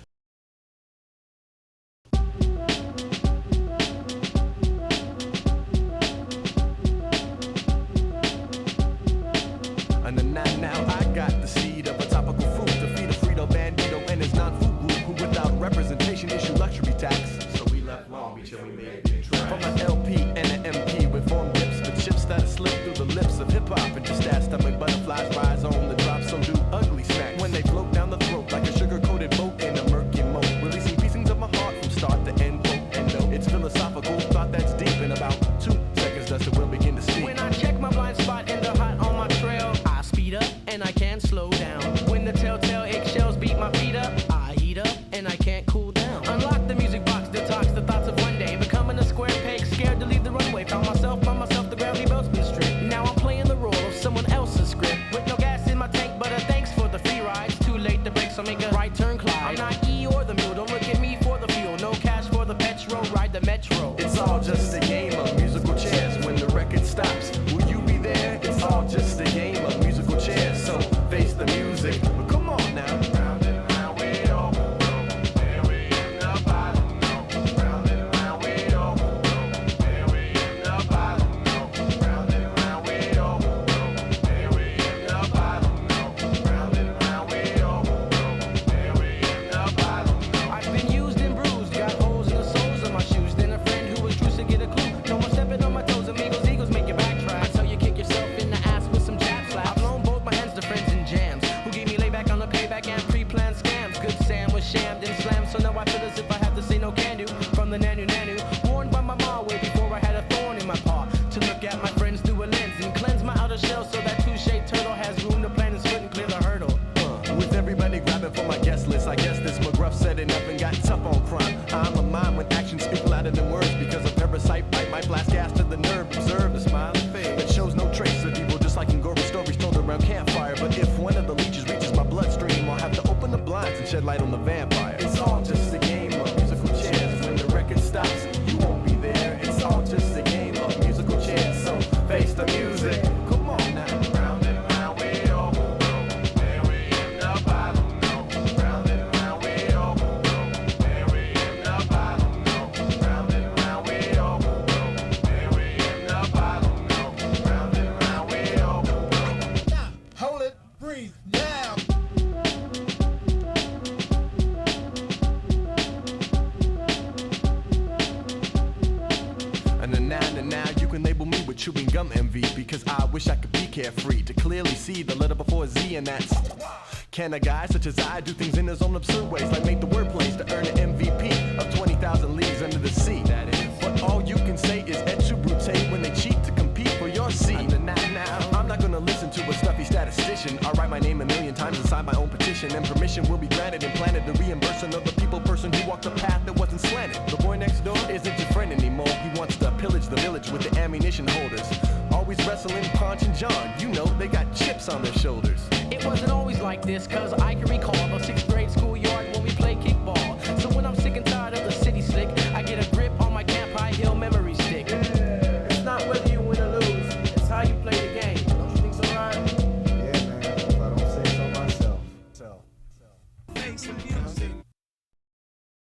And now I got the seed of a topical fruit to feed a Frito Bandito and his non-food group who without representation issue luxury tax. So we left Long Beach and we made a big track. From an LP and an MP with form dips with chips that slip through the lips of hip-hop and just that stomach butterflies rise on the drop, so do ugly snacks when they float down the throat like a sugar-coated boat in a murky moat, releasing piecings of my heart from start to end, quote, and no, it's philosophical thought that's deep. In about 2 seconds dust it will begin to speak. When I check my blind spot and the hot on my trail, I speed up and I can't slow down. When the telltale eggshells beat my feet up, I heat up and I can't cool down. Unlock the music box, detox the thoughts of one day becoming a square peg, scared to leave the runway. Found myself by myself, the gravity belt's been stripped. Now I'm playing the role of someone else's script with no gas in my tank, but a thanks for the free rides. Too late to brake, so make a right turn, Clyde. I'm not E or the mule, don't look at me for the fuel. No cash for the petrol, ride the metro. It's all just a game of musical chairs. When the record stops, will you be there? It's all just a game of musical chairs. So face the music. But come on now. Round and round we all go. There we end up, I don't know. Round and round we all go. There we end up, I don't know. Round and round we all go. There we end up, I don't know. Round and round we all go. There we end up, I don't know. I've been used and bruised, got holes in the soles of my shoes. Then a friend who was true to get a clue. No more stepping on my toes, amigos, eagles make you backtrack. Until you kick yourself in the ass with some jab slaps. I've loaned both my hands to friends in jams who gave me layback on the payback and pre-planned scams. Good Sam was shammed and slammed, so now I feel as if I have to say no can do. From the nanu, warned by got tough on crime. I'm a mind when actions speak louder than words. Because a parasite bite might blast gas to the nerve. Observe the smiling face that shows no trace of evil, just like in gory stories told around campfire. But if one of the leeches reaches my bloodstream, I'll have to open the blinds and shed light on the vampire. It's all just a game of musical chairs. When the record stops, you won't be there. It's all just a game of musical chairs. So face the music. Come on now. Round and round we all go. Where we end up, I don't know. Round and round we all go. Where we end up, I don't know. Round and round we all go. Where we end up, I don't know. Round and round we all go. Now, hold it, breathe, now. And now you can label me with chewing gum envy, because I wish I could be carefree to clearly see the letter before Z, and that's can a guy such as I do things in his own absurd ways, like make the word plays to earn an MVP of 20,000 leagues under the sea. That is, but all you can say is et tu brute when they cheat to compete for your seat. Now, I'm not gonna listen to a stuffy statistician. I write my name 1,000,000 times inside my own petition, and permission will be granted and planted the reimbursement of the people person who walked the path that wasn't slanted. The boy next door isn't your friend anymore. He wants to pillage the village with the ammunition holders. Always wrestling Ponch and John. You know, they got chips on their shoulders. It wasn't always like this, cause I can recall the 6th grade schoolyard